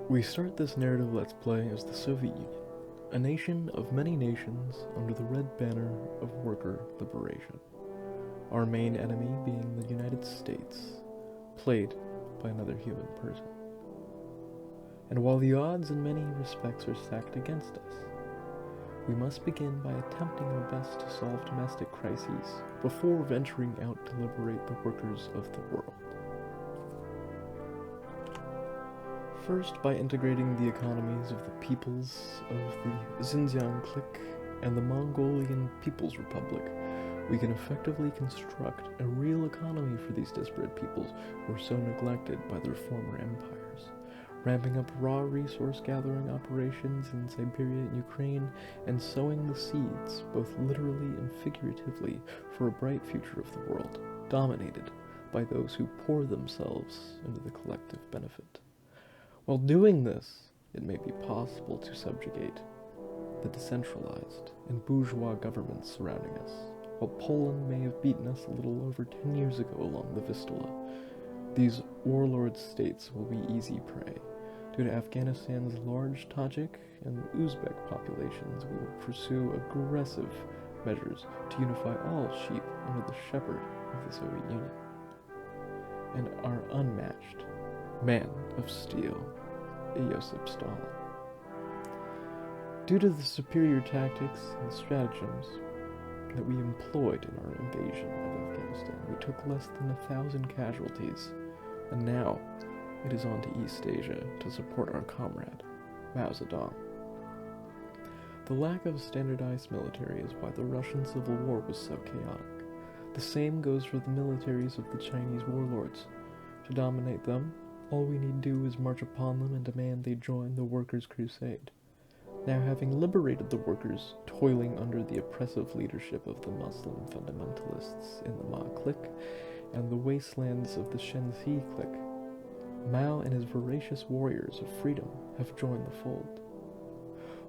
We start this narrative Let's Play as the Soviet Union, a nation of many nations under the red banner of worker liberation. Our main enemy being the United States, played by another human person. And while the odds in many respects are stacked against us, we must begin by attempting our best to solve domestic crises before venturing out to liberate the workers of the world. First, by integrating the economies of the peoples of the Xinjiang clique and the Mongolian People's Republic, we can effectively construct a real economy for these disparate peoples who were so neglected by their former empires, ramping up raw resource gathering operations in Siberia and Ukraine, and sowing the seeds, both literally and figuratively, for a bright future of the world, dominated by those who pour themselves into the collective benefit. While doing this, it may be possible to subjugate the decentralized and bourgeois governments surrounding us. While Poland may have beaten us a little over 10 years ago along the Vistula, these warlord states will be easy prey. Due to Afghanistan's large Tajik and Uzbek populations, we will pursue aggressive measures to unify all sheep under the shepherd of the Soviet Union. And our unmatched man of steel, Joseph Stalin. Due to the superior tactics and stratagems that we employed in our invasion of Afghanistan, we took less than 1,000 casualties, and now it is on to East Asia to support our comrade, Mao Zedong. The lack of standardized military is why the Russian Civil War was so chaotic. The same goes for the militaries of the Chinese warlords. To dominate them, all we need do is march upon them and demand they join the workers' crusade. Now, having liberated the workers toiling under the oppressive leadership of the Muslim fundamentalists in the Ma clique and the wastelands of the Shenxi clique, Mao and his voracious warriors of freedom have joined the fold.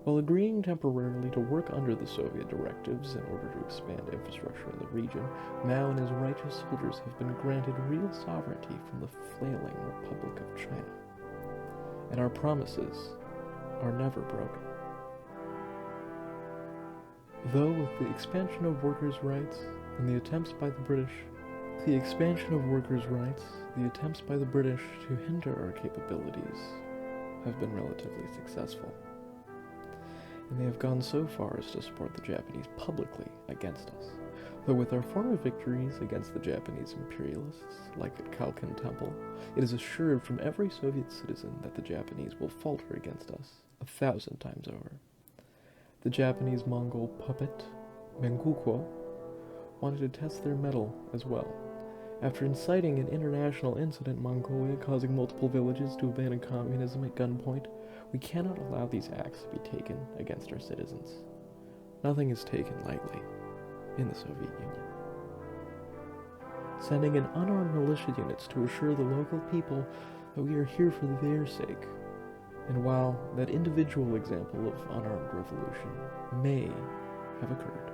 While agreeing temporarily to work under the Soviet directives in order to expand infrastructure in the region, Mao and his righteous soldiers have been granted real sovereignty from the flailing Republic of China. And our promises are never broken. Though with the expansion of workers' rights and the attempts by the British to hinder our capabilities have been relatively successful. And they have gone so far as to support the Japanese publicly against us. Though with our former victories against the Japanese imperialists, like at Khalkhin Temple, it is assured from every Soviet citizen that the Japanese will falter against us 1,000 times over. The Japanese Mongol puppet, Menguko, wanted to test their mettle as well. After inciting an international incident in Mongolia causing multiple villages to abandon communism at gunpoint, we cannot allow these acts to be taken against our citizens. Nothing is taken lightly in the Soviet Union. Sending in unarmed militia units to assure the local people that we are here for their sake. And while that individual example of unarmed revolution may have occurred,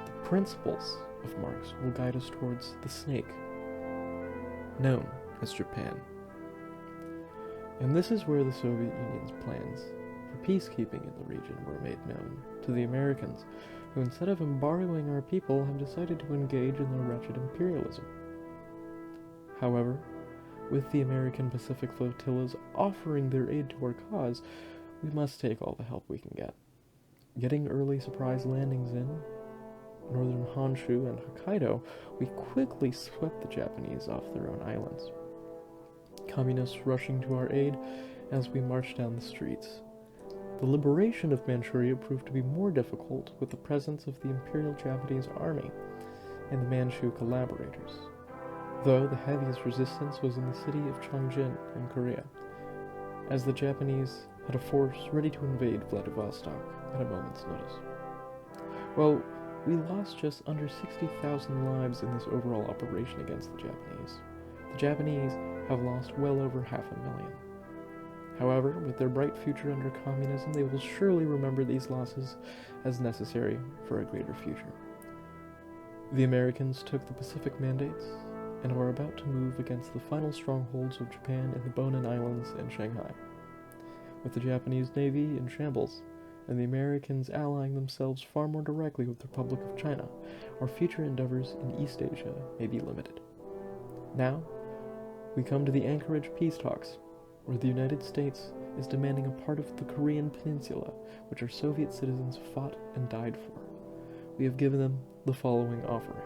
the principles of Marx will guide us towards the snake, known as Japan. And this is where the Soviet Union's plans for peacekeeping in the region were made known to the Americans, who instead of embargoing our people have decided to engage in their wretched imperialism. However, with the American Pacific flotillas offering their aid to our cause, we must take all the help we can get. Getting early surprise landings in northern Honshu and Hokkaido, we quickly swept the Japanese off their own islands. Communists rushing to our aid as we marched down the streets. The liberation of Manchuria proved to be more difficult with the presence of the Imperial Japanese Army and the Manchu collaborators, though the heaviest resistance was in the city of Chongjin in Korea, as the Japanese had a force ready to invade Vladivostok at a moment's notice. Well, we lost just under 60,000 lives in this overall operation against the Japanese. The Japanese have lost well over 500,000. However, with their bright future under communism, they will surely remember these losses as necessary for a greater future. The Americans took the Pacific Mandates and are about to move against the final strongholds of Japan in the Bonin Islands and Shanghai. With the Japanese Navy in shambles, and the Americans allying themselves far more directly with the Republic of China, our future endeavors in East Asia may be limited. Now, we come to the Anchorage peace talks, where the United States is demanding a part of the Korean peninsula, which our Soviet citizens fought and died for. We have given them the following offering.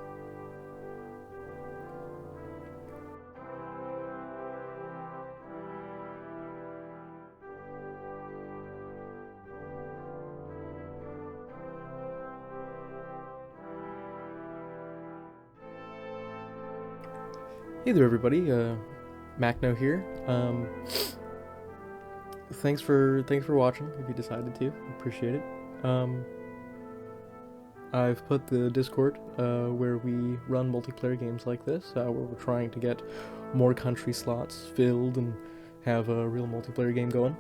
Hey there, everybody. Macno here. Thanks for watching. If you decided to, appreciate it. I've put the Discord where we run multiplayer games like this, where we're trying to get more country slots filled and have a real multiplayer game going.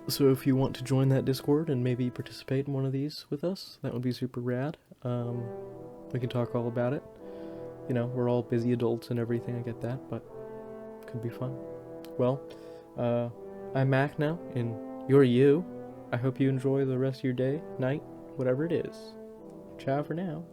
So if you want to join that Discord and maybe participate in one of these with us, that would be super rad. We can talk all about it. You know, we're all busy adults and everything, I get that, but it could be fun. Well, I'm Mac now, and you're you. I hope you enjoy the rest of your day, night, whatever it is. Ciao for now.